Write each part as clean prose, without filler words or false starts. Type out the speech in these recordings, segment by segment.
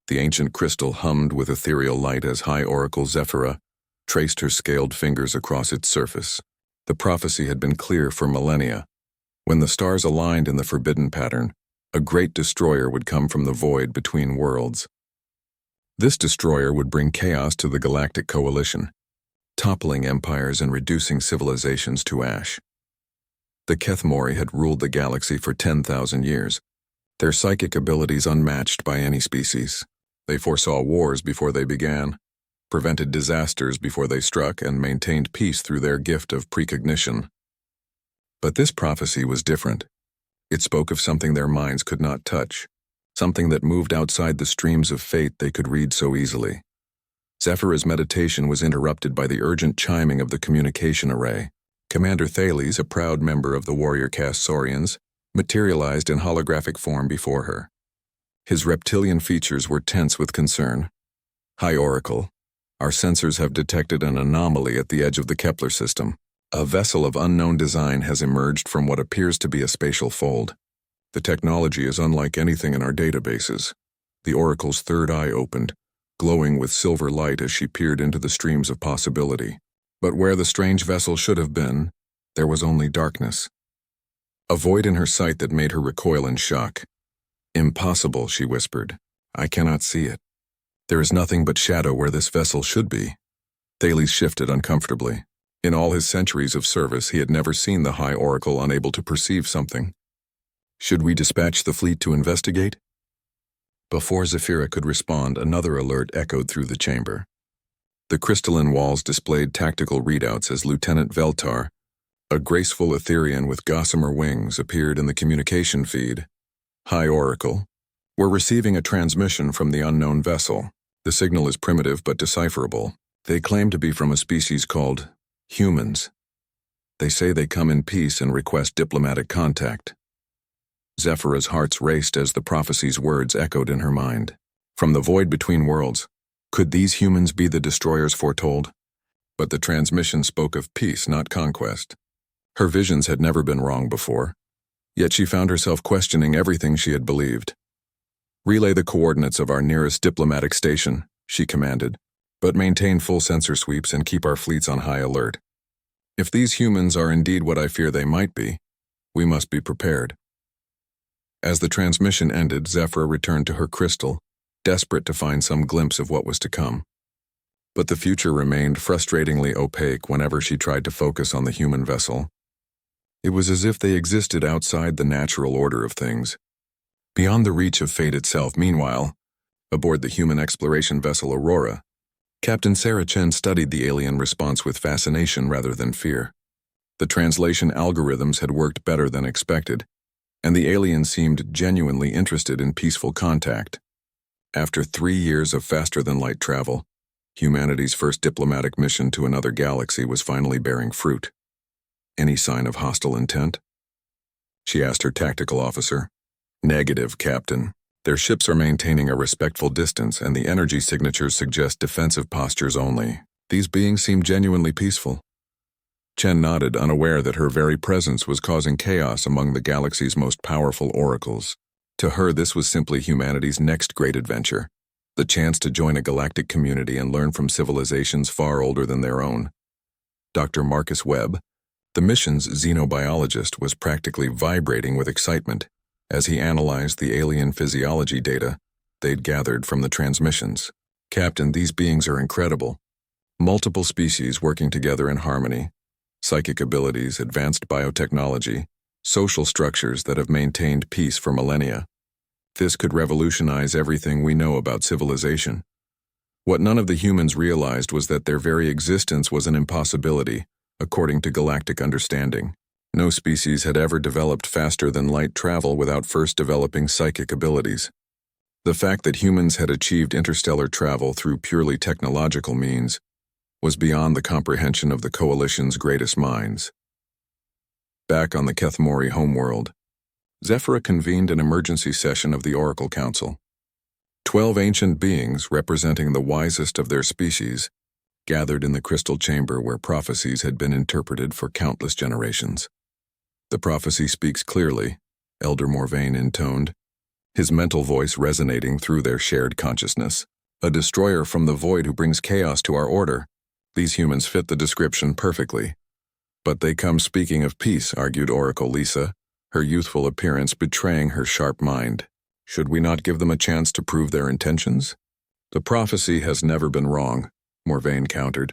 The ancient crystal hummed with ethereal light as High Oracle Zephyra traced her scaled fingers across its surface. The prophecy had been clear for millennia. When the stars aligned in the forbidden pattern, a great destroyer would come from the void between worlds. This destroyer would bring chaos to the Galactic Coalition, toppling empires and reducing civilizations to ash. The Kethmori had ruled the galaxy for 10,000 years, their psychic abilities unmatched by any species. They foresaw wars before they began, prevented disasters before they struck, and maintained peace through their gift of precognition. But this prophecy was different. It spoke of something their minds could not touch, something that moved outside the streams of fate they could read so easily. Zephyra's meditation was interrupted by the urgent chiming of the communication array. Commander Thales, a proud member of the warrior caste Saurians, materialized in holographic form before her. His reptilian features were tense with concern. "High Oracle, our sensors have detected an anomaly at the edge of the Kepler system. A vessel of unknown design has emerged from what appears to be a spatial fold. The technology is unlike anything in our databases." The Oracle's third eye opened, glowing with silver light as she peered into the streams of possibility. But where the strange vessel should have been, there was only darkness. A void in her sight that made her recoil in shock. "Impossible," she whispered. "I cannot see it. There is nothing but shadow where this vessel should be." Thales shifted uncomfortably. In all his centuries of service, he had never seen the High Oracle unable to perceive something. "Should we dispatch the fleet to investigate?" Before Zephyra could respond, another alert echoed through the chamber. The crystalline walls displayed tactical readouts as Lieutenant Veltar, a graceful Etherian with gossamer wings, appeared in the communication feed. "High Oracle, we're receiving a transmission from the unknown vessel. The signal is primitive but decipherable. They claim to be from a species called humans. They say they come in peace and request diplomatic contact." Zephyra's hearts raced as the prophecy's words echoed in her mind. From the void between worlds, could these humans be the destroyers foretold? But the transmission spoke of peace, not conquest. Her visions had never been wrong before, yet she found herself questioning everything she had believed. "Relay the coordinates of our nearest diplomatic station," she commanded, "but maintain full sensor sweeps and keep our fleets on high alert. If these humans are indeed what I fear they might be, we must be prepared." As the transmission ended, Zephyra returned to her crystal, desperate to find some glimpse of what was to come. But the future remained frustratingly opaque whenever she tried to focus on the human vessel. It was as if they existed outside the natural order of things, beyond the reach of fate itself. Meanwhile, aboard the human exploration vessel Aurora, Captain Sarah Chen studied the alien response with fascination rather than fear. The translation algorithms had worked better than expected, and the alien seemed genuinely interested in peaceful contact. After 3 years of faster-than-light travel, humanity's first diplomatic mission to another galaxy was finally bearing fruit. "Any sign of hostile intent?" she asked her tactical officer. "Negative, Captain. Their ships are maintaining a respectful distance, and the energy signatures suggest defensive postures only. These beings seem genuinely peaceful." Chen nodded, unaware that her very presence was causing chaos among the galaxy's most powerful oracles. To her, this was simply humanity's next great adventure, the chance to join a galactic community and learn from civilizations far older than their own. Dr. Marcus Webb, the mission's xenobiologist, was practically vibrating with excitement as he analyzed the alien physiology data they'd gathered from the transmissions. "Captain, these beings are incredible. Multiple species working together in harmony, psychic abilities, advanced biotechnology, social structures that have maintained peace for millennia. This could revolutionize everything we know about civilization." What none of the humans realized was that their very existence was an impossibility, according to galactic understanding. No species had ever developed faster-than-light travel without first developing psychic abilities. The fact that humans had achieved interstellar travel through purely technological means was beyond the comprehension of the Coalition's greatest minds. Back on the Kethmori homeworld, Zephyra convened an emergency session of the Oracle Council. 12 ancient beings, representing the wisest of their species, gathered in the crystal chamber where prophecies had been interpreted for countless generations. "The prophecy speaks clearly," Elder Morvain intoned. his mental voice resonating through their shared consciousness. A destroyer from the void who brings chaos to our order. These humans fit the description perfectly. But they come speaking of peace, argued Oracle Lisa, her youthful appearance betraying her sharp mind. Should we not give them a chance to prove their intentions? The prophecy has never been wrong, Morvain countered.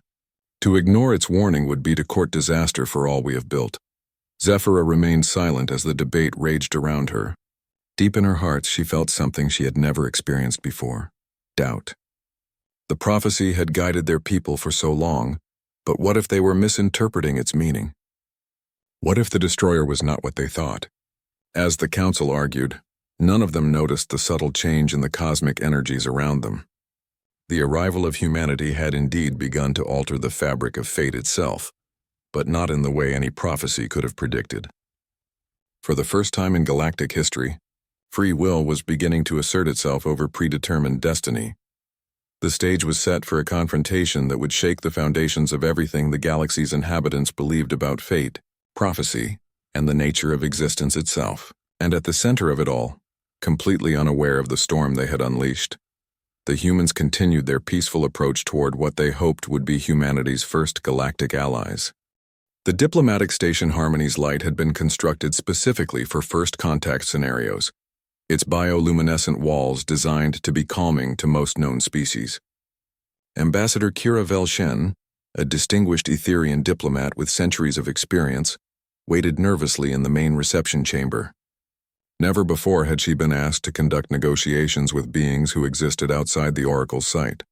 To ignore its warning would be to court disaster for all we have built. Zephyra remained silent as the debate raged around her. Deep in her heart, she felt something she had never experienced before: doubt. The prophecy had guided their people for so long, but what if they were misinterpreting its meaning? What if the destroyer was not what they thought? As the council argued, none of them noticed the subtle change in the cosmic energies around them. The arrival of humanity had indeed begun to alter the fabric of fate itself, but not in the way any prophecy could have predicted. For the first time in galactic history, free will was beginning to assert itself over predetermined destiny. The stage was set for a confrontation that would shake the foundations of everything the galaxy's inhabitants believed about fate, prophecy, and the nature of existence itself. And at the center of it all, completely unaware of the storm they had unleashed, the humans continued their peaceful approach toward what they hoped would be humanity's first galactic allies. The diplomatic station Harmony's Light had been constructed specifically for first contact scenarios, its bioluminescent walls designed to be calming to most known species. Ambassador Kira Velshen, a distinguished Etherian diplomat with centuries of experience, waited nervously in the main reception chamber. Never before had she been asked to conduct negotiations with beings who existed outside the Oracle's sight.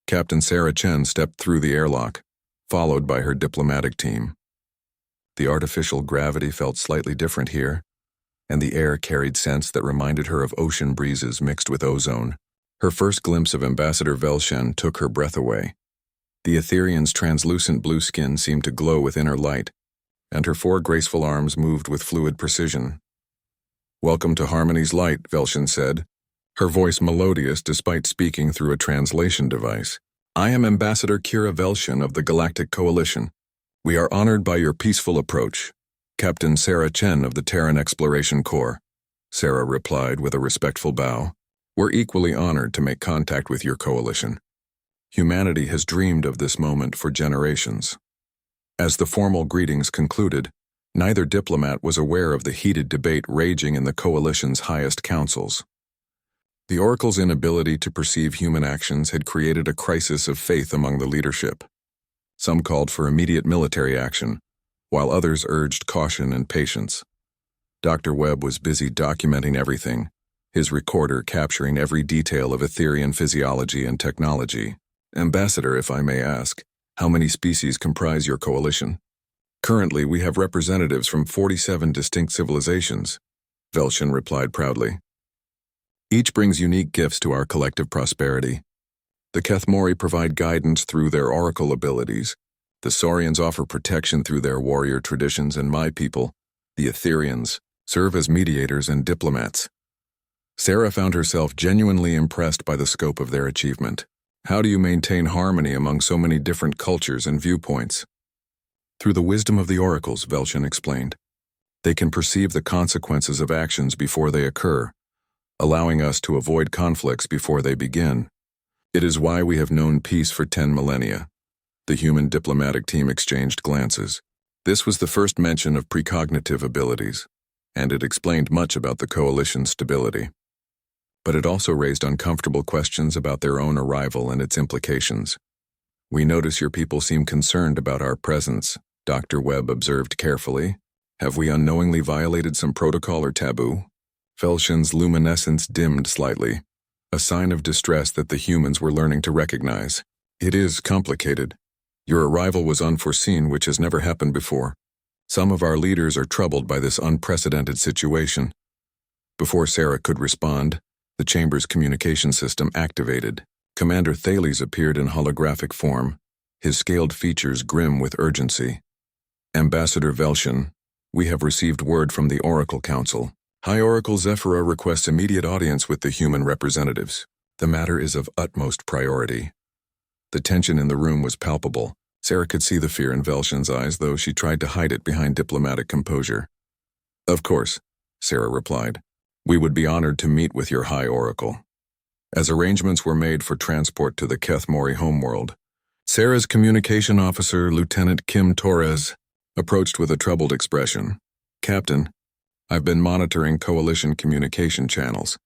Captain Sarah Chen stepped through the airlock, followed by her diplomatic team. The artificial gravity felt slightly different here, and the air carried scents that reminded her of ocean breezes mixed with ozone. Her first glimpse of Ambassador Velshen took her breath away. The Etherian's translucent blue skin seemed to glow with inner light, and her four graceful arms moved with fluid precision. "Welcome to Harmony's Light," Velshen said, her voice melodious despite speaking through a translation device. "I am Ambassador Kira Velshen of the Galactic Coalition. We are honored by your peaceful approach." "Captain Sarah Chen of the Terran Exploration Corps," Sarah replied with a respectful bow. "We're equally honored to make contact with your coalition. Humanity has dreamed of this moment for generations." As the formal greetings concluded, neither diplomat was aware of the heated debate raging in the coalition's highest councils. The Oracle's inability to perceive human actions had created a crisis of faith among the leadership. Some called for immediate military action, while others urged caution and patience. Dr. Webb was busy documenting everything, his recorder capturing every detail of Etherian physiology and technology. "Ambassador, if I may ask, how many species comprise your coalition?" "Currently, we have representatives from 47 distinct civilizations," Velshen replied proudly. "Each brings unique gifts to our collective prosperity. The Kethmori provide guidance through their oracle abilities. The Saurians offer protection through their warrior traditions, and my people, the Etherians, serve as mediators and diplomats." Sarah found herself genuinely impressed by the scope of their achievement. "How do you maintain harmony among so many different cultures and viewpoints?" "Through the wisdom of the oracles," Velshen explained. "They can perceive the consequences of actions before they occur, allowing us to avoid conflicts before they begin. It is why we have known peace for 10 millennia. The human diplomatic team exchanged glances. This was the first mention of precognitive abilities, and it explained much about the coalition's stability. But it also raised uncomfortable questions about their own arrival and its implications. "We notice your people seem concerned about our presence," Dr. Webb observed carefully. "Have we unknowingly violated some protocol or taboo?" Velshen's luminescence dimmed slightly, a sign of distress that the humans were learning to recognize. "It is complicated. Your arrival was unforeseen, which has never happened before. Some of our leaders are troubled by this unprecedented situation." Before Sarah could respond, the chamber's communication system activated. Commander Thales appeared in holographic form, his scaled features grim with urgency. "Ambassador Velshen, we have received word from the Oracle Council. High Oracle Zephyra requests immediate audience with the human representatives. The matter is of utmost priority." The tension in the room was palpable. Sarah could see the fear in Velshen's eyes, though she tried to hide it behind diplomatic composure. "Of course," Sarah replied. We would be honored to meet with your High Oracle. As arrangements were made for transport to the Kethmori homeworld, Sarah's communication officer, Lieutenant Kim Torres, approached with a troubled expression. Captain, I've been monitoring Coalition communication channels.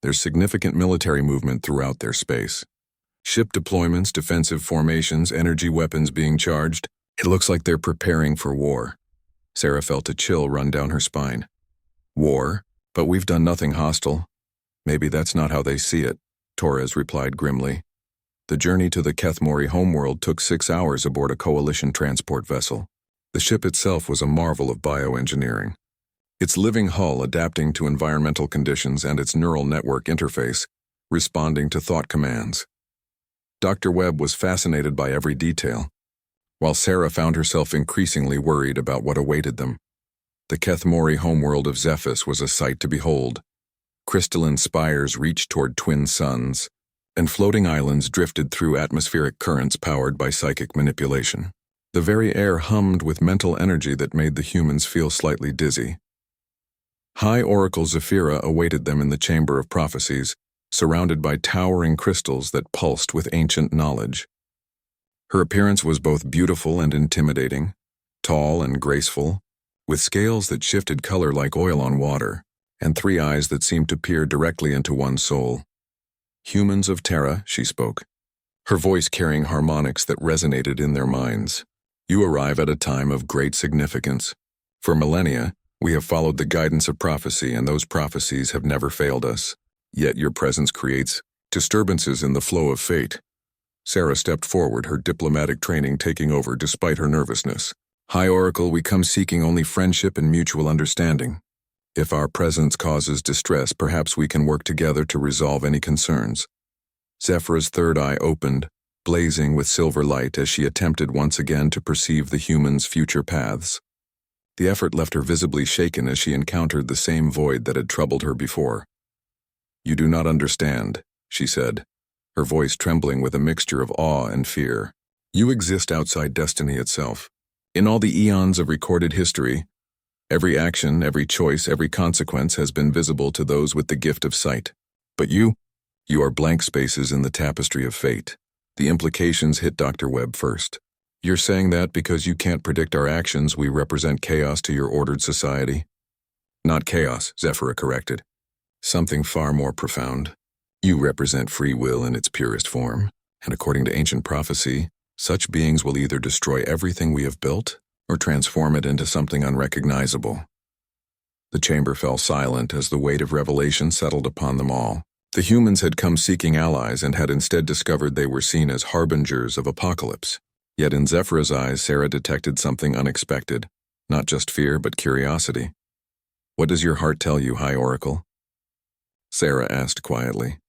There's significant military movement throughout their space. Ship deployments, defensive formations, energy weapons being charged. It looks like they're preparing for war. Sarah felt a chill run down her spine. War? But we've done nothing hostile. Maybe that's not how they see it, Torres replied grimly. The journey to the Kethmori homeworld took 6 hours aboard a Coalition transport vessel. The ship itself was a marvel of bioengineering. Its living hull adapting to environmental conditions and its neural network interface, responding to thought commands. Dr. Webb was fascinated by every detail, while Sarah found herself increasingly worried about what awaited them. The Kethmori homeworld of Zephyrus was a sight to behold. Crystalline spires reached toward twin suns, and floating islands drifted through atmospheric currents powered by psychic manipulation. The very air hummed with mental energy that made the humans feel slightly dizzy. High Oracle Zephyra awaited them in the Chamber of Prophecies, surrounded by towering crystals that pulsed with ancient knowledge. Her appearance was both beautiful and intimidating, tall and graceful, with scales that shifted color like oil on water, and 3 eyes that seemed to peer directly into one's soul. Humans of Terra, she spoke, her voice carrying harmonics that resonated in their minds. You arrive at a time of great significance. For millennia, we have followed the guidance of prophecy, and those prophecies have never failed us. Yet your presence creates disturbances in the flow of fate. Sarah stepped forward, her diplomatic training taking over despite her nervousness. High Oracle, we come seeking only friendship and mutual understanding. If our presence causes distress, perhaps we can work together to resolve any concerns. Zephyr's third eye opened, blazing with silver light as she attempted once again to perceive the humans' future paths. The effort left her visibly shaken as she encountered the same void that had troubled her before. You do not understand, she said, her voice trembling with a mixture of awe and fear. You exist outside destiny itself. In all the eons of recorded history, every action, every choice, every consequence has been visible to those with the gift of sight. But you are blank spaces in the tapestry of fate. The implications hit Dr. Webb first. You're saying that because you can't predict our actions, we represent chaos to your ordered society? Not chaos, Zephyra corrected. Something far more profound. You represent free will in its purest form, and according to ancient prophecy, such beings will either destroy everything we have built or transform it into something unrecognizable. The chamber fell silent as the weight of revelation settled upon them all. The humans had come seeking allies and had instead discovered they were seen as harbingers of apocalypse. Yet in Zephyra's eyes, Sarah detected something unexpected, not just fear but curiosity. What does your heart tell you, High Oracle? Sarah asked quietly.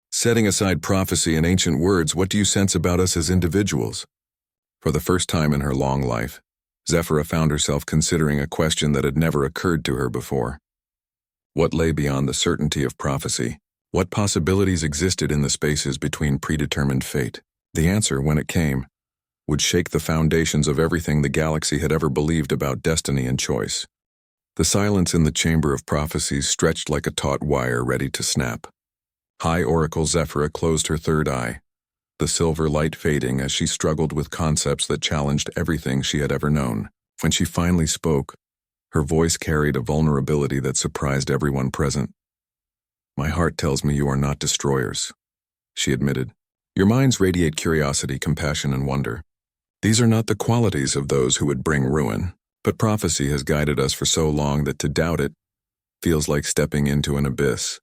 Setting aside prophecy and ancient words, what do you sense about us as individuals? For the first time in her long life, Zephyra found herself considering a question that had never occurred to her before. What lay beyond the certainty of prophecy? What possibilities existed in the spaces between predetermined fate? The answer, when it came, would shake the foundations of everything the galaxy had ever believed about destiny and choice. The silence in the Chamber of Prophecies stretched like a taut wire ready to snap. High Oracle Zephyra closed her third eye, the silver light fading as she struggled with concepts that challenged everything she had ever known. When she finally spoke, her voice carried a vulnerability that surprised everyone present. My heart tells me you are not destroyers, she admitted. Your minds radiate curiosity, compassion, and wonder. These are not the qualities of those who would bring ruin, but prophecy has guided us for so long that to doubt it feels like stepping into an abyss.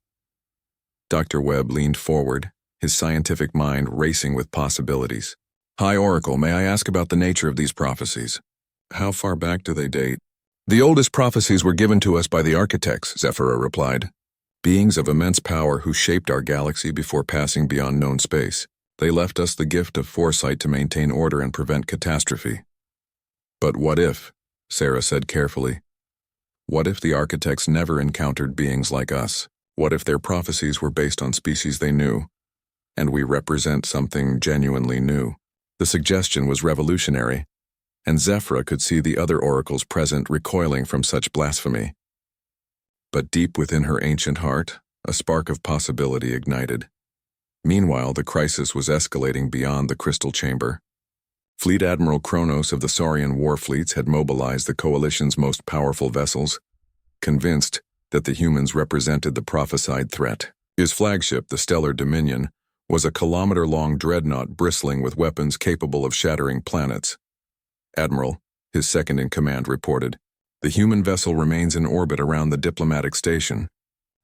Dr. Webb leaned forward, his scientific mind racing with possibilities. High Oracle, may I ask about the nature of these prophecies? How far back do they date? The oldest prophecies were given to us by the architects, Zephyra replied. Beings of immense power who shaped our galaxy before passing beyond known space. They left us the gift of foresight to maintain order and prevent catastrophe. But what if, Sarah said carefully, what if the architects never encountered beings like us? What if their prophecies were based on species they knew, and we represent something genuinely new? The suggestion was revolutionary, and Zephyra could see the other oracles present recoiling from such blasphemy. But deep within her ancient heart, a spark of possibility ignited. Meanwhile, the crisis was escalating beyond the crystal chamber. Fleet Admiral Kronos of the Saurian war fleets had mobilized the Coalition's most powerful vessels, convinced that the humans represented the prophesied threat. His flagship, the Stellar Dominion, was a kilometer-long dreadnought bristling with weapons capable of shattering planets. Admiral, his second-in-command, reported, "The human vessel remains in orbit around the diplomatic station.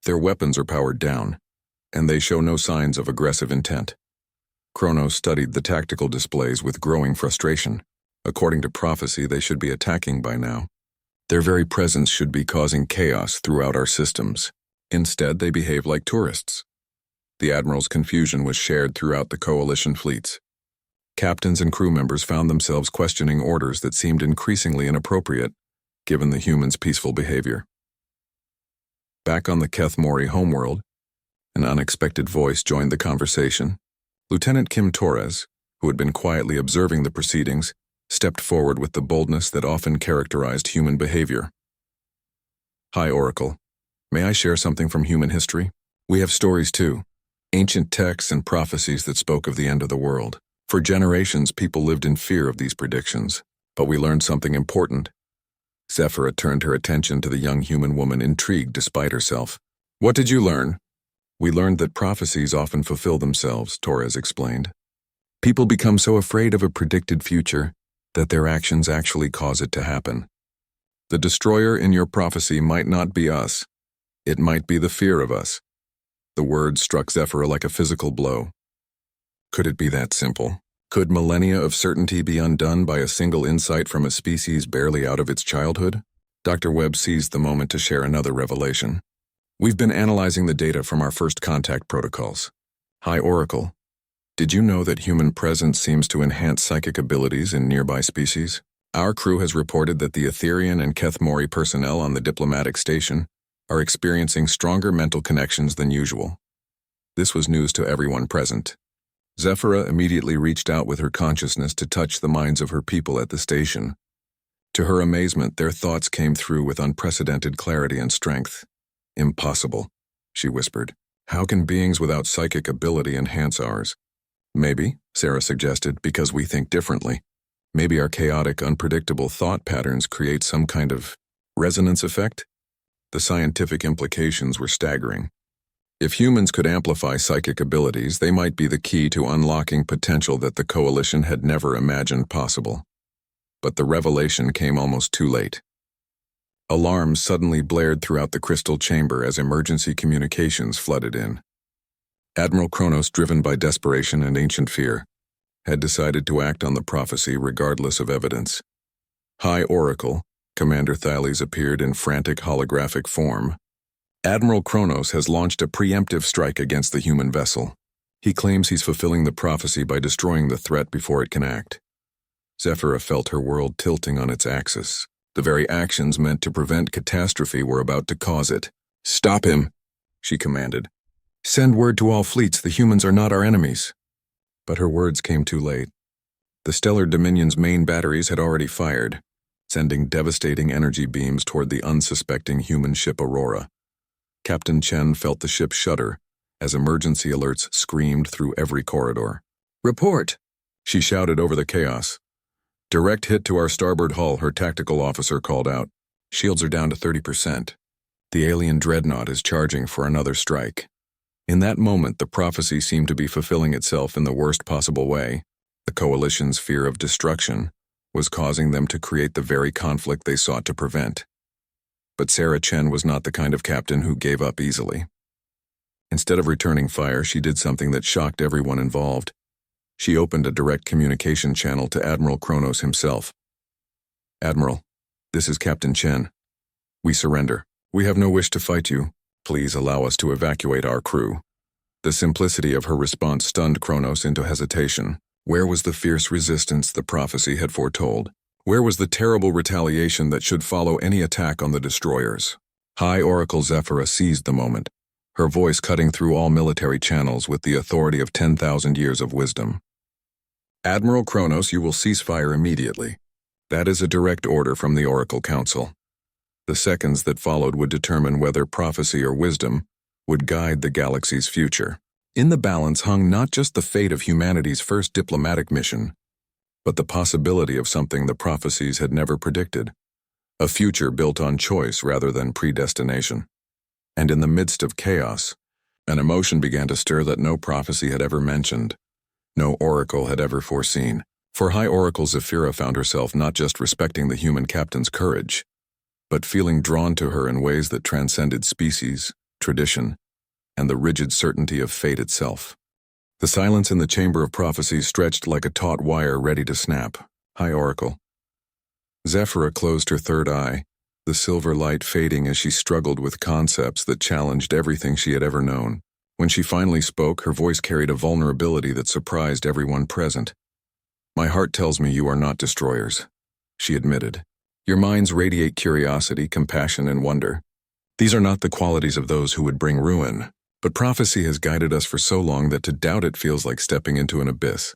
Their weapons are powered down, and they show no signs of aggressive intent." Kronos studied the tactical displays with growing frustration. According to prophecy, they should be attacking by now. Their very presence should be causing chaos throughout our systems. Instead, they behave like tourists. The Admiral's confusion was shared throughout the Coalition fleets. Captains and crew members found themselves questioning orders that seemed increasingly inappropriate, given the humans' peaceful behavior. Back on the Keth Mori homeworld, an unexpected voice joined the conversation. Lieutenant Kim Torres, who had been quietly observing the proceedings, stepped forward with the boldness that often characterized human behavior. "Hi, Oracle. May I share something from human history? We have stories too, ancient texts and prophecies that spoke of the end of the world. For generations, people lived in fear of these predictions, but we learned something important." Zephyra turned her attention to the young human woman, intrigued despite herself. "What did you learn?" "We learned that prophecies often fulfill themselves," Torres explained. "People become so afraid of a predicted future that their actions actually cause it to happen. The destroyer in your prophecy might not be us. It might be the fear of us." The words struck Zephyra like a physical blow. Could it be that simple? Could millennia of certainty be undone by a single insight from a species barely out of its childhood? Dr. Webb seized the moment to share another revelation. "We've been analyzing the data from our first contact protocols. Hi, Oracle. Did you know that human presence seems to enhance psychic abilities in nearby species? Our crew has reported that the Etherian and Keth Mori personnel on the diplomatic station are experiencing stronger mental connections than usual." This was news to everyone present. Zephyra immediately reached out with her consciousness to touch the minds of her people at the station. To her amazement, their thoughts came through with unprecedented clarity and strength. "Impossible," she whispered. "How can beings without psychic ability enhance ours?" "Maybe," Sarah suggested, "because we think differently. Maybe our chaotic, unpredictable thought patterns create some kind of resonance effect?" The scientific implications were staggering. If humans could amplify psychic abilities, they might be the key to unlocking potential that the Coalition had never imagined possible. But the revelation came almost too late. Alarms suddenly blared throughout the crystal chamber as emergency communications flooded in. Admiral Kronos, driven by desperation and ancient fear, had decided to act on the prophecy regardless of evidence. "Hi, Oracle," Commander Thales appeared in frantic holographic form. "Admiral Kronos has launched a preemptive strike against the human vessel. He claims he's fulfilling the prophecy by destroying the threat before it can act." Zephyra felt her world tilting on its axis. The very actions meant to prevent catastrophe were about to cause it. "Stop him," she commanded. "Send word to all fleets the humans are not our enemies." But her words came too late. The Stellar Dominion's main batteries had already fired, sending devastating energy beams toward the unsuspecting human ship Aurora. Captain Chen felt the ship shudder as emergency alerts screamed through every corridor. "Report!" she shouted over the chaos. "Direct hit to our starboard hull," her tactical officer called out. "Shields are down to 30%. The alien dreadnought is charging for another strike." In that moment, the prophecy seemed to be fulfilling itself in the worst possible way. The Coalition's fear of destruction was causing them to create the very conflict they sought to prevent. But Sarah Chen was not the kind of captain who gave up easily. Instead of returning fire, she did something that shocked everyone involved. She opened a direct communication channel to Admiral Kronos himself. "Admiral, this is Captain Chen. We surrender. We have no wish to fight you. Please allow us to evacuate our crew." The simplicity of her response stunned Kronos into hesitation. Where was the fierce resistance the prophecy had foretold? Where was the terrible retaliation that should follow any attack on the destroyers? High Oracle Zephyra seized the moment, her voice cutting through all military channels with the authority of 10,000 years of wisdom. "Admiral Kronos, you will cease fire immediately. That is a direct order from the Oracle Council. The seconds that followed would determine whether prophecy or wisdom would guide the galaxy's future. In the balance hung not just the fate of humanity's first diplomatic mission, but the possibility of something the prophecies had never predicted, a future built on choice rather than predestination. And in the midst of chaos, an emotion began to stir that no prophecy had ever mentioned, no oracle had ever foreseen. For High Oracle Zephyra found herself not just respecting the human captain's courage, but feeling drawn to her in ways that transcended species, tradition, and the rigid certainty of fate itself. The silence in the chamber of prophecies stretched like a taut wire ready to snap. High Oracle. Zephyra closed her third eye, the silver light fading as she struggled with concepts that challenged everything she had ever known. When she finally spoke, her voice carried a vulnerability that surprised everyone present. "My heart tells me you are not destroyers," she admitted. "Your minds radiate curiosity, compassion, and wonder. These are not the qualities of those who would bring ruin. But prophecy has guided us for so long that to doubt it feels like stepping into an abyss."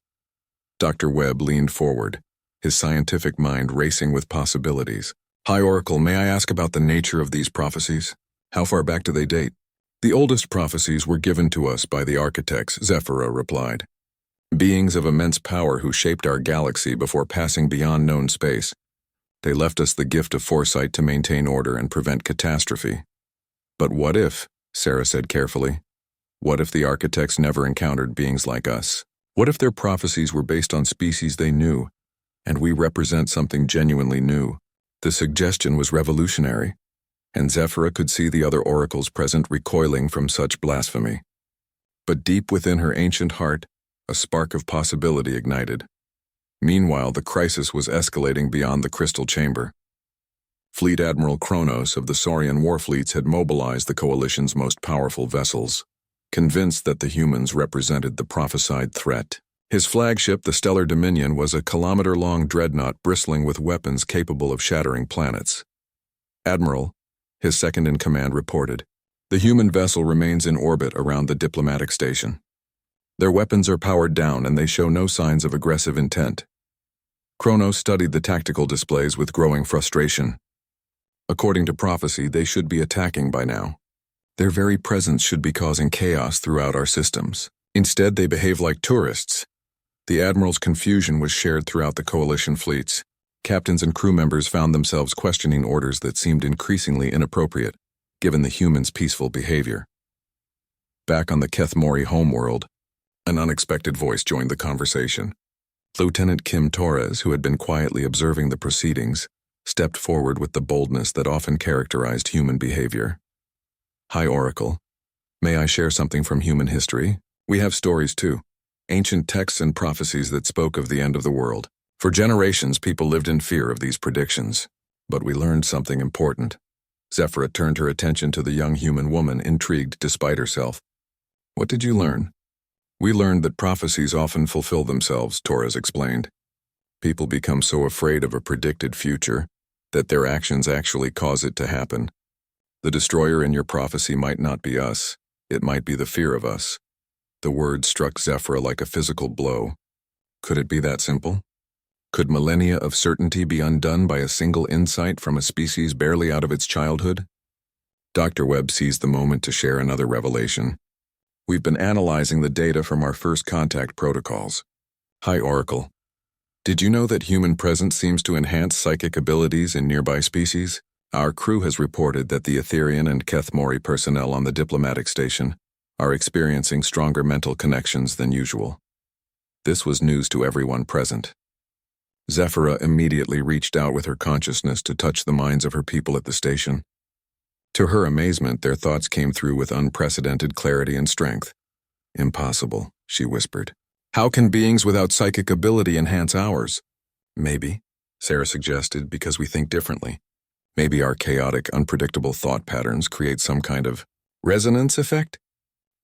Dr. Webb leaned forward, his scientific mind racing with possibilities. "High Oracle, may I ask about the nature of these prophecies? How far back do they date?" "The oldest prophecies were given to us by the architects," Zephyra replied. "Beings of immense power who shaped our galaxy before passing beyond known space. They left us the gift of foresight to maintain order and prevent catastrophe." "But what if," Sarah said carefully, "what if the architects never encountered beings like us? What if their prophecies were based on species they knew, and we represent something genuinely new?" The suggestion was revolutionary, and Zephyra could see the other oracles present recoiling from such blasphemy. But deep within her ancient heart, a spark of possibility ignited. Meanwhile, the crisis was escalating beyond the crystal chamber. Fleet Admiral Kronos of the Saurian war fleets had mobilized the coalition's most powerful vessels, convinced that the humans represented the prophesied threat. His flagship, the Stellar Dominion, was a kilometer-long dreadnought bristling with weapons capable of shattering planets. "Admiral," his second-in-command reported, "the human vessel remains in orbit around the diplomatic station. Their weapons are powered down and they show no signs of aggressive intent." Kronos studied the tactical displays with growing frustration. According to prophecy, they should be attacking by now. Their very presence should be causing chaos throughout our systems. Instead, they behave like tourists. The Admiral's confusion was shared throughout the coalition fleets. Captains and crew members found themselves questioning orders that seemed increasingly inappropriate, given the humans' peaceful behavior. Back on the Kethmori homeworld, an unexpected voice joined the conversation. Lieutenant Kim Torres, who had been quietly observing the proceedings, stepped forward with the boldness that often characterized human behavior. "High Oracle, may I share something from human history? We have stories too, ancient texts and prophecies that spoke of the end of the world. For generations, people lived in fear of these predictions. But we learned something important." Zephyra turned her attention to the young human woman, intrigued despite herself. "What did you learn?" "We learned that prophecies often fulfill themselves," Torres explained. "People become so afraid of a predicted future that their actions actually cause it to happen. The destroyer in your prophecy might not be us, it might be the fear of us." The word struck Zephyra like a physical blow. Could it be that simple? Could millennia of certainty be undone by a single insight from a species barely out of its childhood? Dr. Webb seized the moment to share another revelation. "We've been analyzing the data from our first contact protocols. High Oracle, did you know that human presence seems to enhance psychic abilities in nearby species? Our crew has reported that the Etherian and Kethmori personnel on the diplomatic station are experiencing stronger mental connections than usual." This was news to everyone present. Zephyra immediately reached out with her consciousness to touch the minds of her people at the station. To her amazement, their thoughts came through with unprecedented clarity and strength. "Impossible," she whispered. "How can beings without psychic ability enhance ours?" "Maybe," Sarah suggested, "because we think differently. Maybe our chaotic, unpredictable thought patterns create some kind of resonance effect?"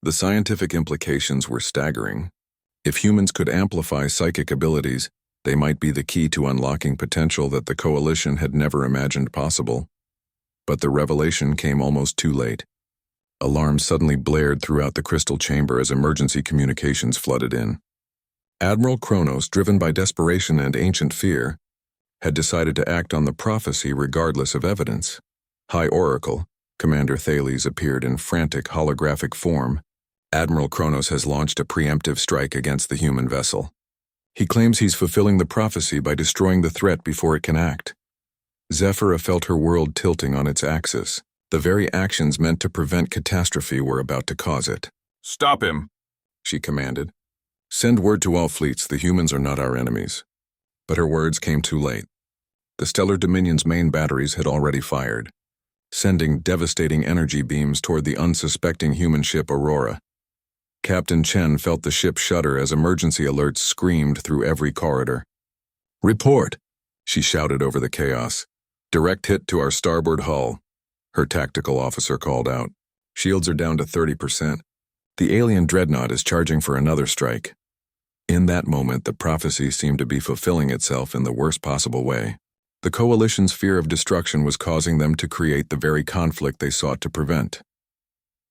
The scientific implications were staggering. If humans could amplify psychic abilities, they might be the key to unlocking potential that the coalition had never imagined possible. But the revelation came almost too late. Alarms suddenly blared throughout the crystal chamber as emergency communications flooded in. Admiral Kronos, driven by desperation and ancient fear, had decided to act on the prophecy regardless of evidence. High Oracle, Commander Thales appeared in frantic holographic form. Admiral Kronos has launched a preemptive strike against the human vessel. He claims he's fulfilling the prophecy by destroying the threat before it can act. Zephyra felt her world tilting on its axis. The very actions meant to prevent catastrophe were about to cause it. "Stop him," she commanded. "Send word to all fleets, the humans are not our enemies." But her words came too late. The Stellar Dominion's main batteries had already fired, sending devastating energy beams toward the unsuspecting human ship Aurora. Captain Chen felt the ship shudder as emergency alerts screamed through every corridor. "Report!" she shouted over the chaos. "Direct hit to our starboard hull," her tactical officer called out. "Shields are down to 30%. The alien dreadnought is charging for another strike." In that moment, the prophecy seemed to be fulfilling itself in the worst possible way. The Coalition's fear of destruction was causing them to create the very conflict they sought to prevent.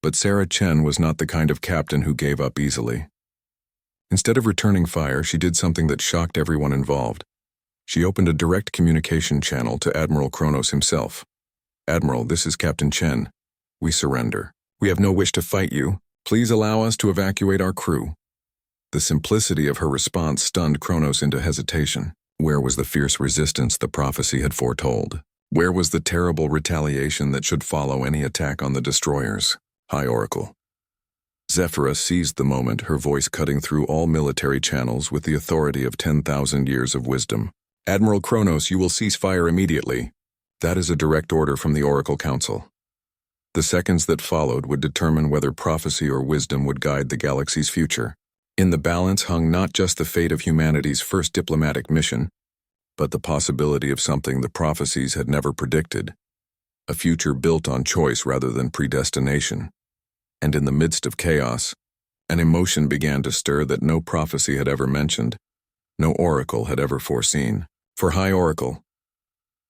But Sarah Chen was not the kind of captain who gave up easily. Instead of returning fire, she did something that shocked everyone involved. She opened a direct communication channel to Admiral Kronos himself. "Admiral, this is Captain Chen. We surrender. We have no wish to fight you. Please allow us to evacuate our crew." The simplicity of her response stunned Kronos into hesitation. Where was the fierce resistance the prophecy had foretold? Where was the terrible retaliation that should follow any attack on the destroyers? High Oracle. Zephyra seized the moment, her voice cutting through all military channels with the authority of 10,000 years of wisdom. "Admiral Kronos, you will cease fire immediately." That is a direct order from the Oracle Council. The seconds that followed would determine whether prophecy or wisdom would guide the galaxy's future. In the balance hung not just the fate of humanity's first diplomatic mission, but the possibility of something the prophecies had never predicted, a future built on choice rather than predestination. And in the midst of chaos, an emotion began to stir that no prophecy had ever mentioned, no oracle had ever foreseen. For High Oracle,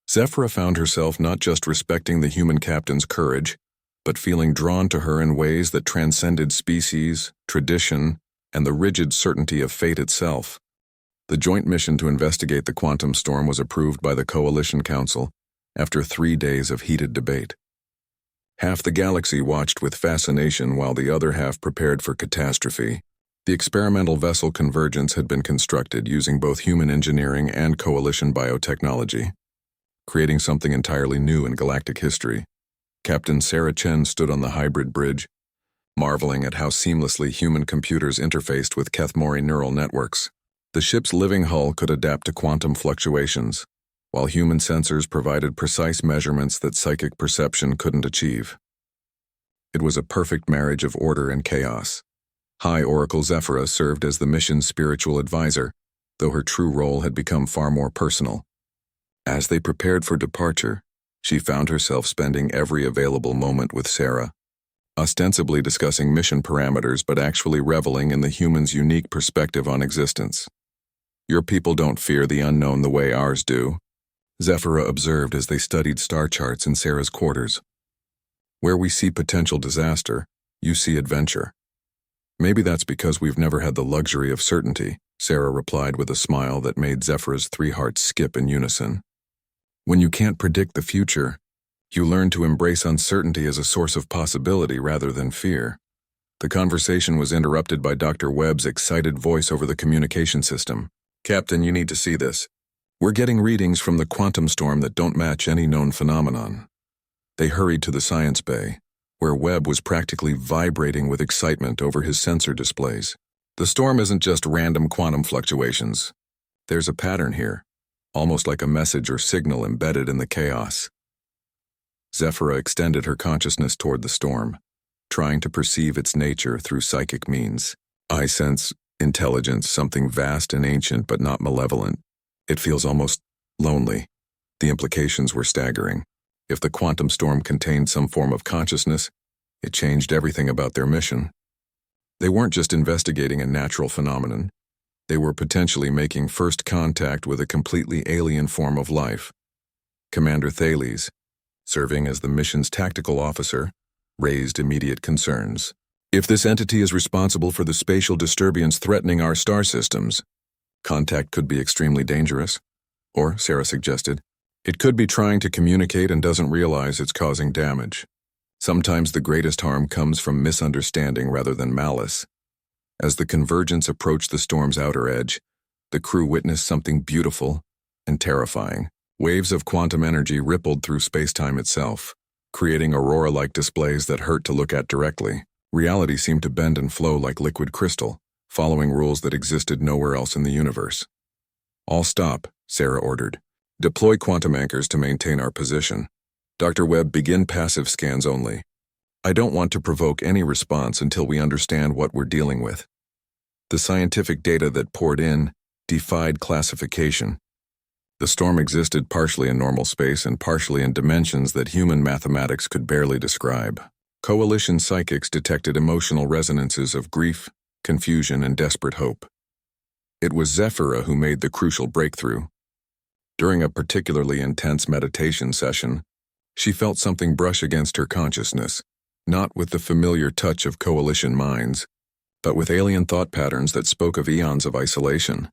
Zephyra found herself not just respecting the human captain's courage, but feeling drawn to her in ways that transcended species, tradition, and the rigid certainty of fate itself. The joint mission to investigate the quantum storm was approved by the Coalition Council after 3 days of heated debate. Half the galaxy watched with fascination while the other half prepared for catastrophe. The experimental vessel Convergence had been constructed using both human engineering and Coalition biotechnology, creating something entirely new in galactic history. Captain Sarah Chen stood on the hybrid bridge, marveling at how seamlessly human computers interfaced with Kethmori neural networks. The ship's living hull could adapt to quantum fluctuations, while human sensors provided precise measurements that psychic perception couldn't achieve. It was a perfect marriage of order and chaos. High Oracle Zephyra served as the mission's spiritual advisor, though her true role had become far more personal. As they prepared for departure, she found herself spending every available moment with Sarah, ostensibly discussing mission parameters but actually reveling in the human's unique perspective on existence. "Your people don't fear the unknown the way ours do," Zephyra observed as they studied star charts in Sarah's quarters. "Where we see potential disaster, you see adventure." "Maybe that's because we've never had the luxury of certainty," Sarah replied with a smile that made Zephyra's 3 hearts skip in unison. "When you can't predict the future, you learn to embrace uncertainty as a source of possibility rather than fear." The conversation was interrupted by Dr. Webb's excited voice over the communication system. "Captain, you need to see this. We're getting readings from the quantum storm that don't match any known phenomenon." They hurried to the science bay, where Webb was practically vibrating with excitement over his sensor displays. "The storm isn't just random quantum fluctuations. There's a pattern here, almost like a message or signal embedded in the chaos." Zephyra extended her consciousness toward the storm, trying to perceive its nature through psychic means. "I sense intelligence, something vast and ancient but not malevolent. It feels almost lonely." The implications were staggering. If the quantum storm contained some form of consciousness, it changed everything about their mission. They weren't just investigating a natural phenomenon. They were potentially making first contact with a completely alien form of life. Commander Thales, serving as the mission's tactical officer, raised immediate concerns. "If this entity is responsible for the spatial disturbance threatening our star systems, contact could be extremely dangerous." Or, Sarah suggested, It could be trying to communicate and doesn't realize it's causing damage. Sometimes the greatest harm comes from misunderstanding rather than malice. As the convergence approached the storm's outer edge, the crew witnessed something beautiful and terrifying. Waves of quantum energy rippled through space-time itself, creating aurora-like displays that hurt to look at directly. Reality seemed to bend and flow like liquid crystal, following rules that existed nowhere else in the universe. "All stop," Sarah ordered. "Deploy quantum anchors to maintain our position. Dr. Webb, begin passive scans only. I don't want to provoke any response until we understand what we're dealing with." The scientific data that poured in defied classification. The storm existed partially in normal space and partially in dimensions that human mathematics could barely describe. Coalition psychics detected emotional resonances of grief, confusion, and desperate hope. It was Zephyra who made the crucial breakthrough. During a particularly intense meditation session, she felt something brush against her consciousness, not with the familiar touch of coalition minds, but with alien thought patterns that spoke of eons of isolation.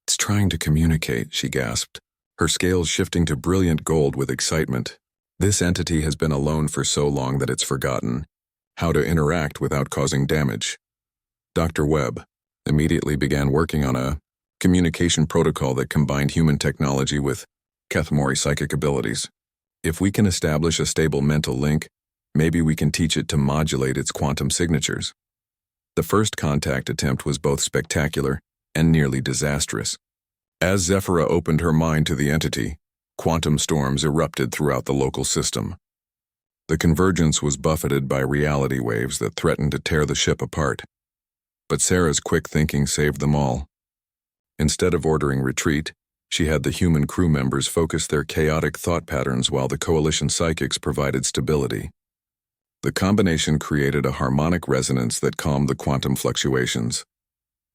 "It's trying to communicate," she gasped, her scales shifting to brilliant gold with excitement. "This entity has been alone for so long that it's forgotten how to interact without causing damage." Dr. Webb immediately began working on a communication protocol that combined human technology with Kethmori psychic abilities. "If we can establish a stable mental link, maybe we can teach it to modulate its quantum signatures." The first contact attempt was both spectacular and nearly disastrous. As Zephyra opened her mind to the entity, quantum storms erupted throughout the local system. The convergence was buffeted by reality waves that threatened to tear the ship apart. But Sarah's quick thinking saved them all. Instead of ordering retreat, she had the human crew members focus their chaotic thought patterns while the coalition psychics provided stability. The combination created a harmonic resonance that calmed the quantum fluctuations.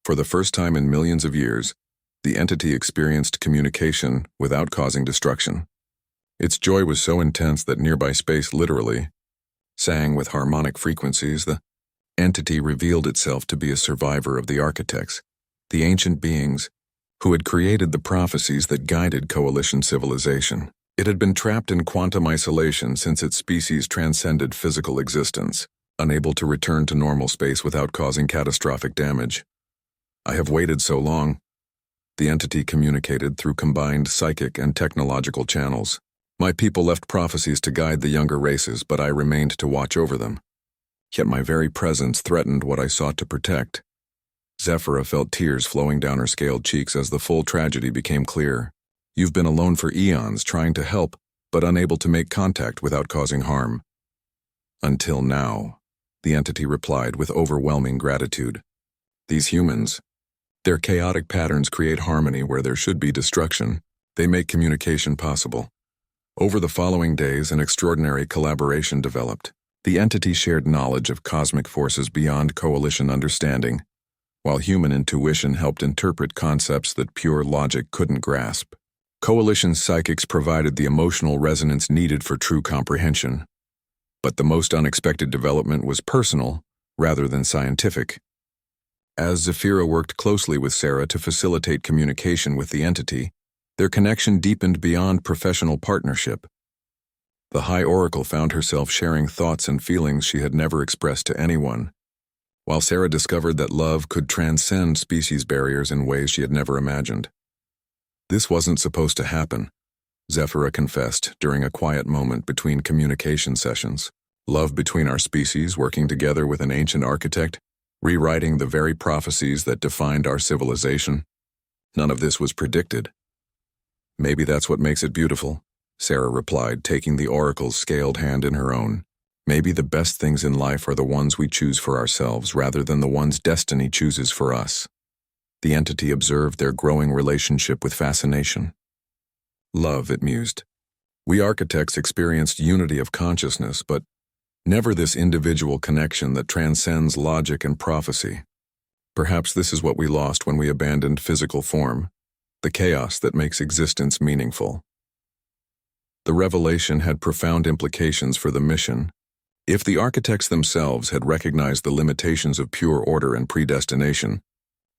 For the first time in millions of years, the entity experienced communication without causing destruction. Its joy was so intense that nearby space literally sang with harmonic frequencies. The entity revealed itself to be a survivor of the architects, the ancient beings who had created the prophecies that guided coalition civilization. It had been trapped in quantum isolation since its species transcended physical existence, unable to return to normal space without causing catastrophic damage. "I have waited so long," the entity communicated through combined psychic and technological channels. "My people left prophecies to guide the younger races, but I remained to watch over them. Yet my very presence threatened what I sought to protect." Zephyra felt tears flowing down her scaled cheeks as the full tragedy became clear. "You've been alone for eons, trying to help, but unable to make contact without causing harm." "Until now," the entity replied with overwhelming gratitude. "These humans, their chaotic patterns create harmony where there should be destruction. They make communication possible." Over the following days, an extraordinary collaboration developed. The entity shared knowledge of cosmic forces beyond coalition understanding, while human intuition helped interpret concepts that pure logic couldn't grasp. Coalition psychics provided the emotional resonance needed for true comprehension. But the most unexpected development was personal, rather than scientific. As Zephyra worked closely with Sarah to facilitate communication with the entity, their connection deepened beyond professional partnership. The High Oracle found herself sharing thoughts and feelings she had never expressed to anyone, while Sarah discovered that love could transcend species barriers in ways she had never imagined. "This wasn't supposed to happen," Zephyra confessed during a quiet moment between communication sessions. "Love between our species working together with an ancient architect, rewriting the very prophecies that defined our civilization. None of this was predicted." "Maybe that's what makes it beautiful," Sarah replied, taking the oracle's scaled hand in her own. "Maybe the best things in life are the ones we choose for ourselves rather than the ones destiny chooses for us." The entity observed their growing relationship with fascination. "Love," it mused. "We architects experienced unity of consciousness, but never this individual connection that transcends logic and prophecy. Perhaps this is what we lost when we abandoned physical form, the chaos that makes existence meaningful." The revelation had profound implications for the mission. If the architects themselves had recognized the limitations of pure order and predestination,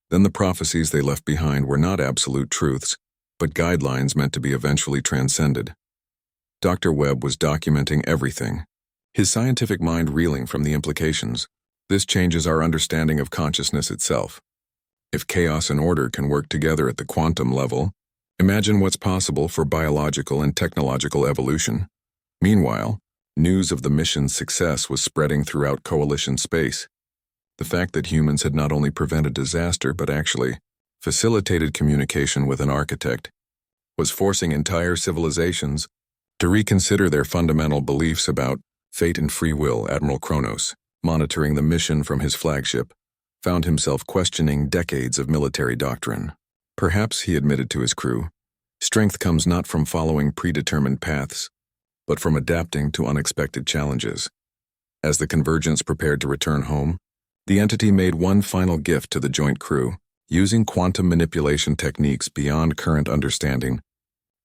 then the prophecies they left behind were not absolute truths, but guidelines meant to be eventually transcended. Dr. Webb was documenting everything, his scientific mind reeling from the implications. This changes our understanding of consciousness itself. If chaos and order can work together at the quantum level, imagine what's possible for biological and technological evolution. Meanwhile, news of the mission's success was spreading throughout coalition space. The fact that humans had not only prevented disaster but actually facilitated communication with an architect was forcing entire civilizations to reconsider their fundamental beliefs about fate and free will. Admiral Kronos, monitoring the mission from his flagship, found himself questioning decades of military doctrine. Perhaps, he admitted to his crew, strength comes not from following predetermined paths, but from adapting to unexpected challenges. As the Convergence prepared to return home, the entity made one final gift to the joint crew. Using quantum manipulation techniques beyond current understanding,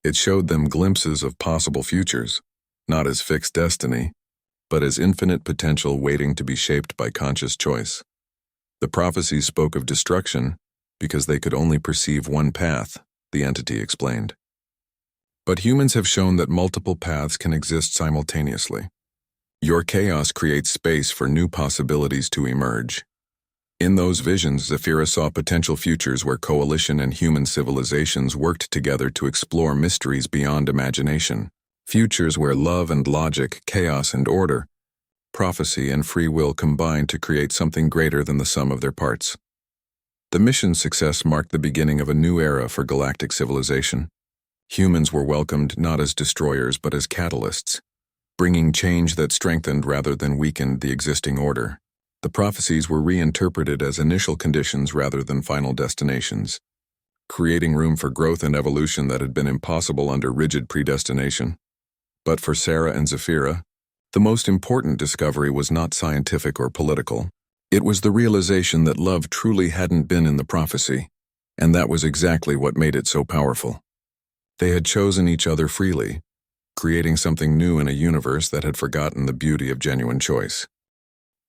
it showed them glimpses of possible futures, not as fixed destiny, but as infinite potential waiting to be shaped by conscious choice. The prophecies spoke of destruction because they could only perceive one path, the entity explained. But humans have shown that multiple paths can exist simultaneously. Your chaos creates space for new possibilities to emerge. In those visions, Zephyra saw potential futures where coalition and human civilizations worked together to explore mysteries beyond imagination. Futures where love and logic, chaos and order, prophecy and free will combined to create something greater than the sum of their parts. The mission's success marked the beginning of a new era for galactic civilization. Humans were welcomed not as destroyers but as catalysts, bringing change that strengthened rather than weakened the existing order. The prophecies were reinterpreted as initial conditions rather than final destinations, creating room for growth and evolution that had been impossible under rigid predestination. But for Sarah and Zephyra, the most important discovery was not scientific or political. It was the realization that love truly hadn't been in the prophecy, and that was exactly what made it so powerful. They had chosen each other freely, creating something new in a universe that had forgotten the beauty of genuine choice.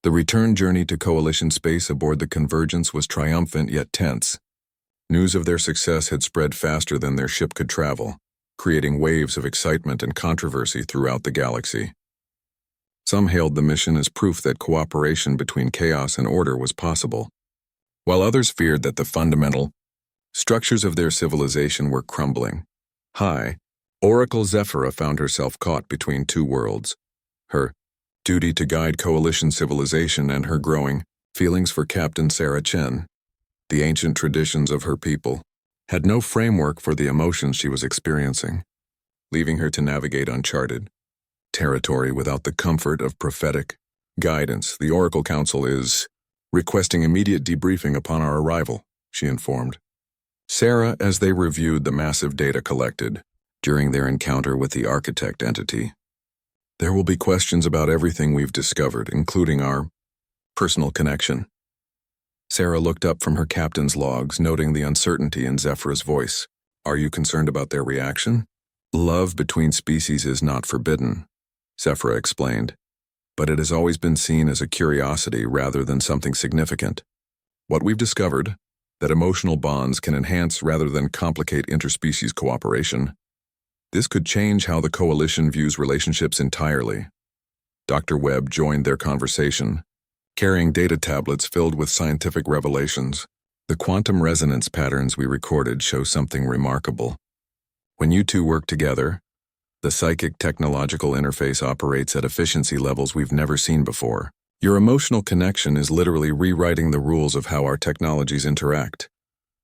The return journey to coalition space aboard the Convergence was triumphant yet tense. News of their success had spread faster than their ship could travel, creating waves of excitement and controversy throughout the galaxy. Some hailed the mission as proof that cooperation between chaos and order was possible, while others feared that the fundamental structures of their civilization were crumbling. Oracle Zephyra found herself caught between two worlds: her duty to guide coalition civilization and her growing feelings for Captain Sarah Chen. The ancient traditions of her people had no framework for the emotions she was experiencing, leaving her to navigate uncharted territory without the comfort of prophetic guidance. The Oracle Council is requesting immediate debriefing upon our arrival, she informed Sarah as they reviewed the massive data collected during their encounter with the architect entity. There will be questions about everything we've discovered, including our personal connection. Sarah looked up from her captain's logs, noting the uncertainty in Zephyra's voice. Are you concerned about their reaction? Love between species is not forbidden, Zephyra explained, but it has always been seen as a curiosity rather than something significant. What we've discovered, that emotional bonds can enhance rather than complicate interspecies cooperation. This could change how the coalition views relationships entirely. Dr. Webb joined their conversation, carrying data tablets filled with scientific revelations. The quantum resonance patterns we recorded show something remarkable. When you two work together, the psychic technological interface operates at efficiency levels we've never seen before. Your emotional connection is literally rewriting the rules of how our technologies interact.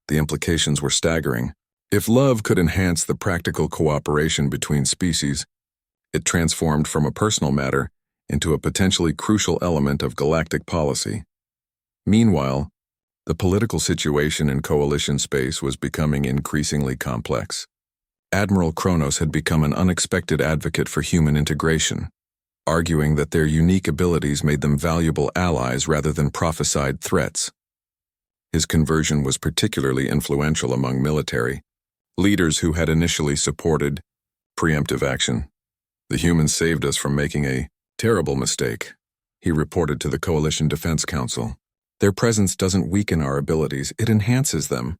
The implications were staggering. If love could enhance the practical cooperation between species, it transformed from a personal matter into a potentially crucial element of galactic policy. Meanwhile, the political situation in coalition space was becoming increasingly complex. Admiral Kronos had become an unexpected advocate for human integration, arguing that their unique abilities made them valuable allies rather than prophesied threats. His conversion was particularly influential among military leaders who had initially supported preemptive action. The humans saved us from making a terrible mistake, he reported to the Coalition Defense Council. Their presence doesn't weaken our abilities, it enhances them.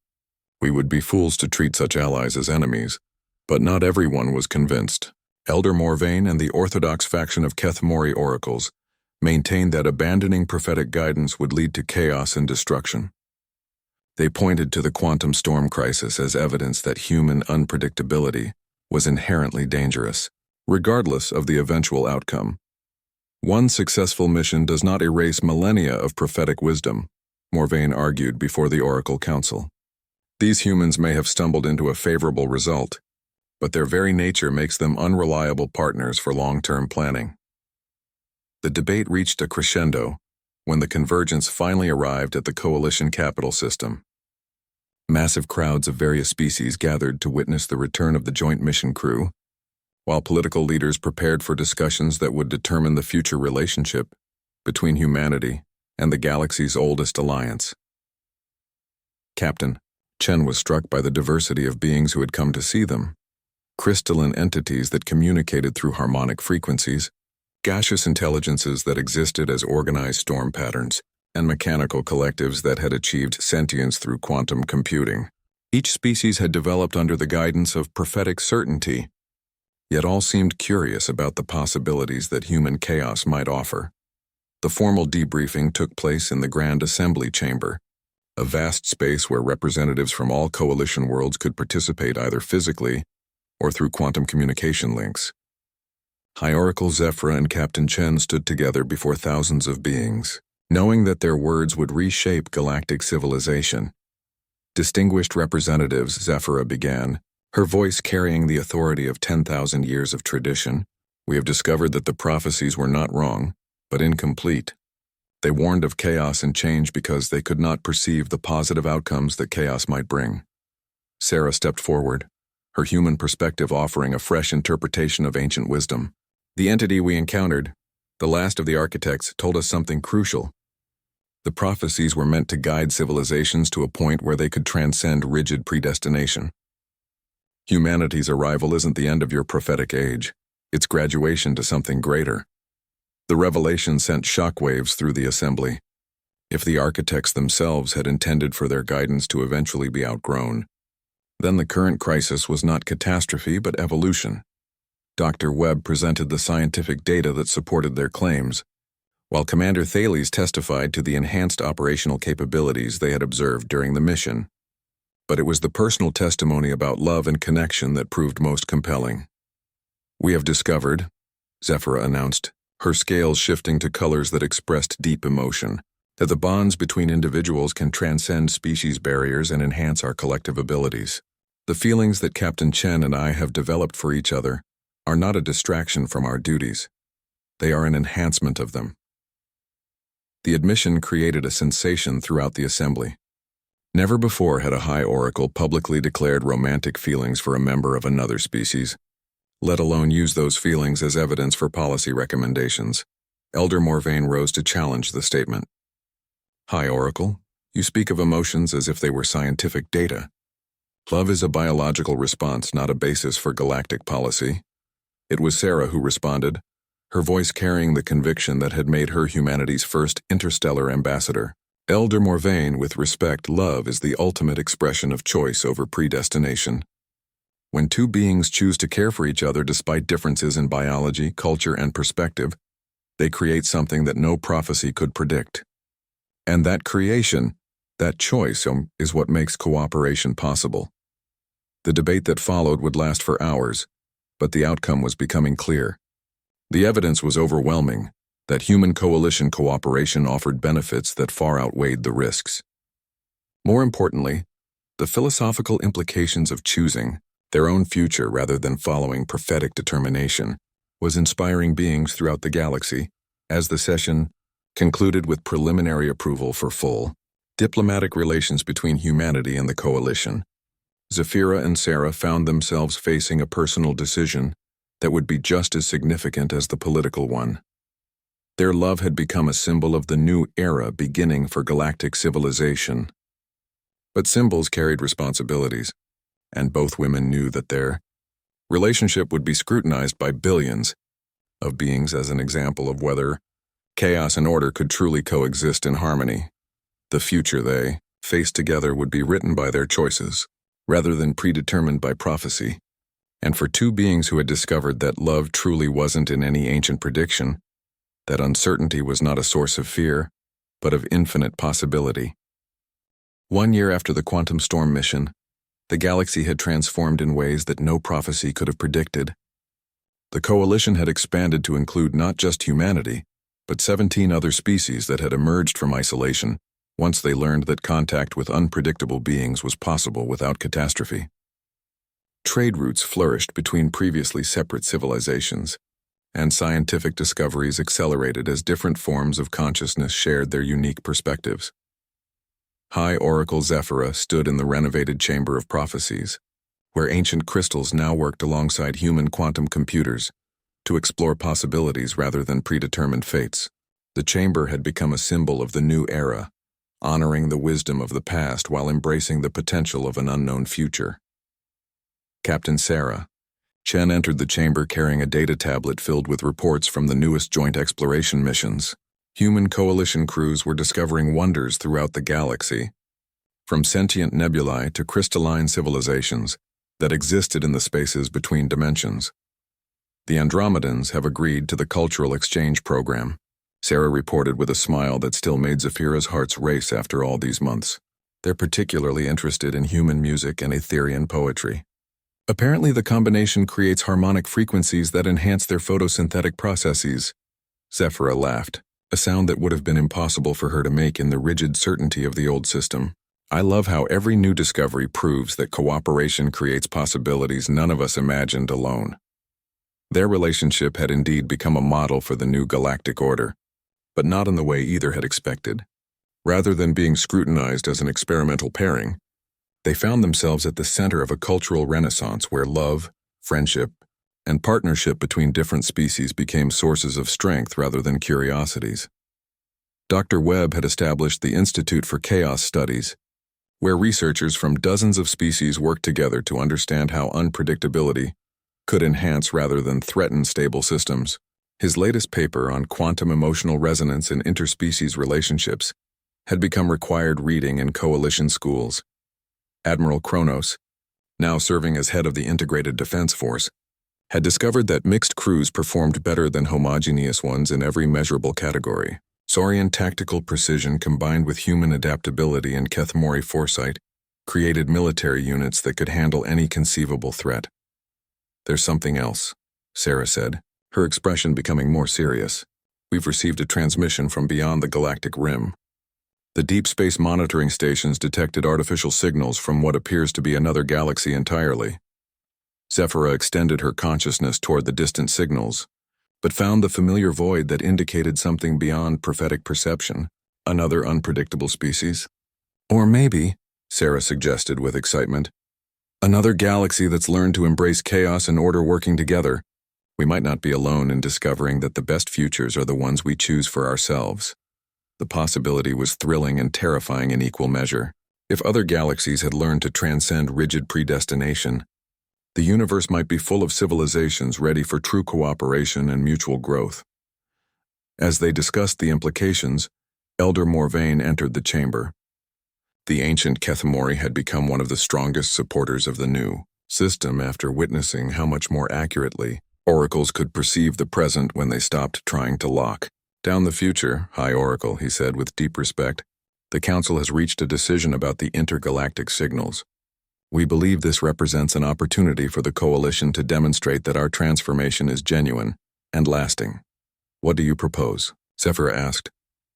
We would be fools to treat such allies as enemies, but not everyone was convinced. Elder Morvain and the orthodox faction of Keth Mori oracles maintained that abandoning prophetic guidance would lead to chaos and destruction. They pointed to the quantum storm crisis as evidence that human unpredictability was inherently dangerous, regardless of the eventual outcome. One successful mission does not erase millennia of prophetic wisdom, Morvain argued before the Oracle Council. These humans may have stumbled into a favorable result, but their very nature makes them unreliable partners for long-term planning. The debate reached a crescendo when the convergence finally arrived at the coalition capital system. Massive crowds of various species gathered to witness the return of the joint mission crew, while political leaders prepared for discussions that would determine the future relationship between humanity and the galaxy's oldest alliance. Captain Chen was struck by the diversity of beings who had come to see them. Crystalline entities that communicated through harmonic frequencies, gaseous intelligences that existed as organized storm patterns, and mechanical collectives that had achieved sentience through quantum computing. Each species had developed under the guidance of prophetic certainty, yet all seemed curious about the possibilities that human chaos might offer. The formal debriefing took place in the Grand Assembly Chamber, a vast space where representatives from all coalition worlds could participate either physically or through quantum communication links. High Oracle Zephyra and Captain Chen stood together before thousands of beings, knowing that their words would reshape galactic civilization. Distinguished representatives, Zephyra began, her voice carrying the authority of 10,000 years of tradition. We have discovered that the prophecies were not wrong, but incomplete. They warned of chaos and change because they could not perceive the positive outcomes that chaos might bring. Sarah stepped forward, her human perspective offering a fresh interpretation of ancient wisdom. The entity we encountered, the last of the architects, told us something crucial. The prophecies were meant to guide civilizations to a point where they could transcend rigid predestination. Humanity's arrival isn't the end of your prophetic age, it's graduation to something greater. The revelation sent shockwaves through the assembly. If the architects themselves had intended for their guidance to eventually be outgrown, then the current crisis was not catastrophe but evolution. Dr. Webb presented the scientific data that supported their claims, while Commander Thales testified to the enhanced operational capabilities they had observed during the mission. But it was the personal testimony about love and connection that proved most compelling. We have discovered, Zephyra announced, her scales shifting to colors that expressed deep emotion, that the bonds between individuals can transcend species barriers and enhance our collective abilities. The feelings that Captain Chen and I have developed for each other are not a distraction from our duties. They are an enhancement of them. The admission created a sensation throughout the assembly. Never before had a high oracle publicly declared romantic feelings for a member of another species, let alone use those feelings as evidence for policy recommendations. Elder Morvain rose to challenge the statement. High Oracle, you speak of emotions as if they were scientific data. Love is a biological response, not a basis for galactic policy. It was Sarah who responded, her voice carrying the conviction that had made her humanity's first interstellar ambassador. Elder Morvain, with respect, love is the ultimate expression of choice over predestination. When two beings choose to care for each other despite differences in biology, culture, and perspective, they create something that no prophecy could predict. And that creation, that choice, is what makes cooperation possible. The debate that followed would last for hours, but the outcome was becoming clear. The evidence was overwhelming that human coalition cooperation offered benefits that far outweighed the risks. More importantly, the philosophical implications of choosing their own future rather than following prophetic determination was inspiring beings throughout the galaxy. As the session concluded with preliminary approval for full diplomatic relations between humanity and the coalition, Zephyra and Sarah found themselves facing a personal decision that would be just as significant as the political one. Their love had become a symbol of the new era beginning for galactic civilization. But symbols carried responsibilities, and both women knew that their relationship would be scrutinized by billions of beings as an example of whether chaos and order could truly coexist in harmony. The future they faced together would be written by their choices, rather than predetermined by prophecy. And for two beings who had discovered that love truly wasn't in any ancient prediction, that uncertainty was not a source of fear, but of infinite possibility. 1 year after the Quantum Storm mission, the galaxy had transformed in ways that no prophecy could have predicted. The coalition had expanded to include not just humanity, but 17 other species that had emerged from isolation once they learned that contact with unpredictable beings was possible without catastrophe. Trade routes flourished between previously separate civilizations, and scientific discoveries accelerated as different forms of consciousness shared their unique perspectives. High Oracle Zephyra stood in the renovated Chamber of Prophecies, where ancient crystals now worked alongside human quantum computers to explore possibilities rather than predetermined fates. The chamber had become a symbol of the new era, honoring the wisdom of the past while embracing the potential of an unknown future. Captain Sarah. Chen entered the chamber carrying a data tablet filled with reports from the newest joint exploration missions. Human coalition crews were discovering wonders throughout the galaxy, from sentient nebulae to crystalline civilizations that existed in the spaces between dimensions. The Andromedans have agreed to the cultural exchange program, Sarah reported with a smile that still made Zephyra's hearts race after all these months. They're particularly interested in human music and Etherian poetry. Apparently the combination creates harmonic frequencies that enhance their photosynthetic processes. Zephyra laughed, a sound that would have been impossible for her to make in the rigid certainty of the old system. I love how every new discovery proves that cooperation creates possibilities none of us imagined alone. Their relationship had indeed become a model for the new galactic order, but not in the way either had expected. Rather than being scrutinized as an experimental pairing, they found themselves at the center of a cultural renaissance where love, friendship, and partnership between different species became sources of strength rather than curiosities. Dr. Webb had established the Institute for Chaos Studies, where researchers from dozens of species worked together to understand how unpredictability could enhance rather than threaten stable systems. His latest paper on quantum emotional resonance in interspecies relationships had become required reading in coalition schools. Admiral Kronos, now serving as head of the Integrated Defense Force, had discovered that mixed crews performed better than homogeneous ones in every measurable category. Saurian tactical precision combined with human adaptability and Kethmori foresight created military units that could handle any conceivable threat. There's something else, Sarah said, her expression becoming more serious. We've received a transmission from beyond the galactic rim. The deep space monitoring stations detected artificial signals from what appears to be another galaxy entirely. Zephyra extended her consciousness toward the distant signals, but found the familiar void that indicated something beyond prophetic perception, another unpredictable species. Or maybe, Sarah suggested with excitement, another galaxy that's learned to embrace chaos and order working together. We might not be alone in discovering that the best futures are the ones we choose for ourselves. The possibility was thrilling and terrifying in equal measure. If other galaxies had learned to transcend rigid predestination, the universe might be full of civilizations ready for true cooperation and mutual growth. As they discussed the implications, Elder Morvain entered the chamber. The ancient Kethmori had become one of the strongest supporters of the new system after witnessing how much more accurately oracles could perceive the present when they stopped trying to lock down the future. High Oracle, he said with deep respect, the Council has reached a decision about the intergalactic signals. We believe this represents an opportunity for the Coalition to demonstrate that our transformation is genuine and lasting. What do you propose? Zephyra asked.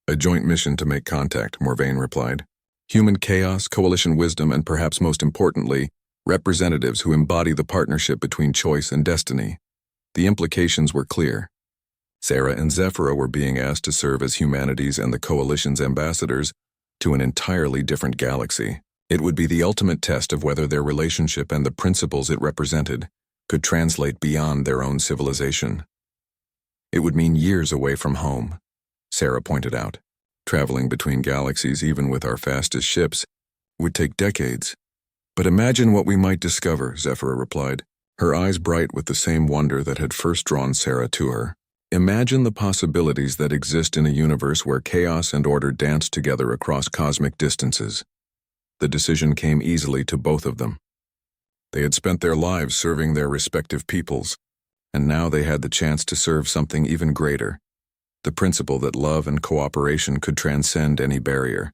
A joint mission to make contact, Morvain replied. Human chaos, Coalition wisdom, and perhaps most importantly, representatives who embody the partnership between choice and destiny. The implications were clear. Sarah and Zephyra were being asked to serve as humanity's and the Coalition's ambassadors to an entirely different galaxy. It would be the ultimate test of whether their relationship and the principles it represented could translate beyond their own civilization. It would mean years away from home, Sarah pointed out. Traveling between galaxies, even with our fastest ships, would take decades. But imagine what we might discover, Zephyra replied, her eyes bright with the same wonder that had first drawn Sarah to her. Imagine the possibilities that exist in a universe where chaos and order dance together across cosmic distances. The decision came easily to both of them. They had spent their lives serving their respective peoples, and now they had the chance to serve something even greater, the principle that love and cooperation could transcend any barrier,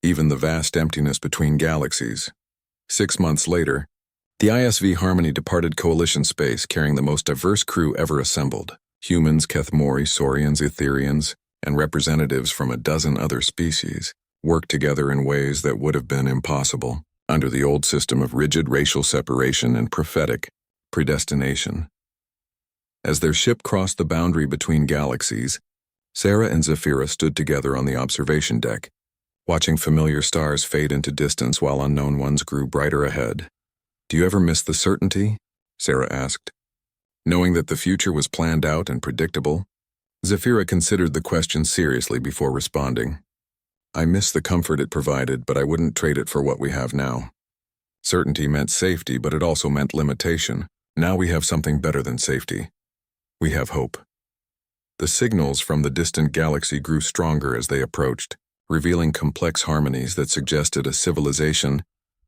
even the vast emptiness between galaxies. 6 months later, the ISV Harmony departed Coalition space carrying the most diverse crew ever assembled. Humans, Kethmori, Saurians, Etherians, and representatives from a dozen other species worked together in ways that would have been impossible under the old system of rigid racial separation and prophetic predestination. As their ship crossed the boundary between galaxies, Sarah and Zephyra stood together on the observation deck, watching familiar stars fade into distance while unknown ones grew brighter ahead. "Do you ever miss the certainty?" Sarah asked. Knowing that the future was planned out and predictable, Zephyra considered the question seriously before responding. "I miss the comfort it provided, but I wouldn't trade it for what we have now. Certainty meant safety, but it also meant limitation. Now we have something better than safety. We have hope." The signals from the distant galaxy grew stronger as they approached, revealing complex harmonies that suggested a civilization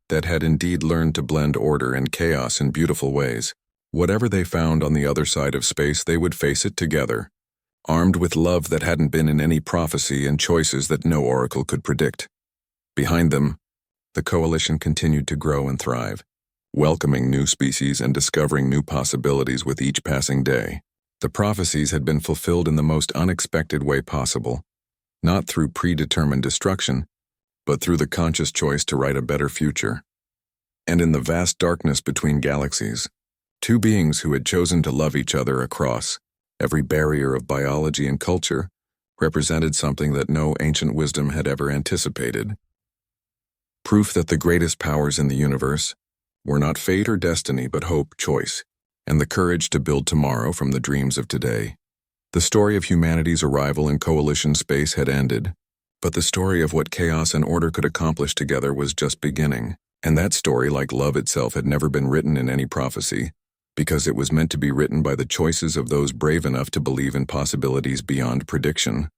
that had indeed learned to blend order and chaos in beautiful ways. Whatever they found on the other side of space, they would face it together, armed with love that hadn't been in any prophecy and choices that no oracle could predict. Behind them, the Coalition continued to grow and thrive, welcoming new species and discovering new possibilities with each passing day. The prophecies had been fulfilled in the most unexpected way possible, not through predetermined destruction, but through the conscious choice to write a better future. And in the vast darkness between galaxies, two beings who had chosen to love each other across every barrier of biology and culture represented something that no ancient wisdom had ever anticipated. Proof that the greatest powers in the universe were not fate or destiny, but hope, choice, and the courage to build tomorrow from the dreams of today. The story of humanity's arrival in Coalition space had ended, but the story of what chaos and order could accomplish together was just beginning. And that story, like love itself, had never been written in any prophecy, because it was meant to be written by the choices of those brave enough to believe in possibilities beyond prediction.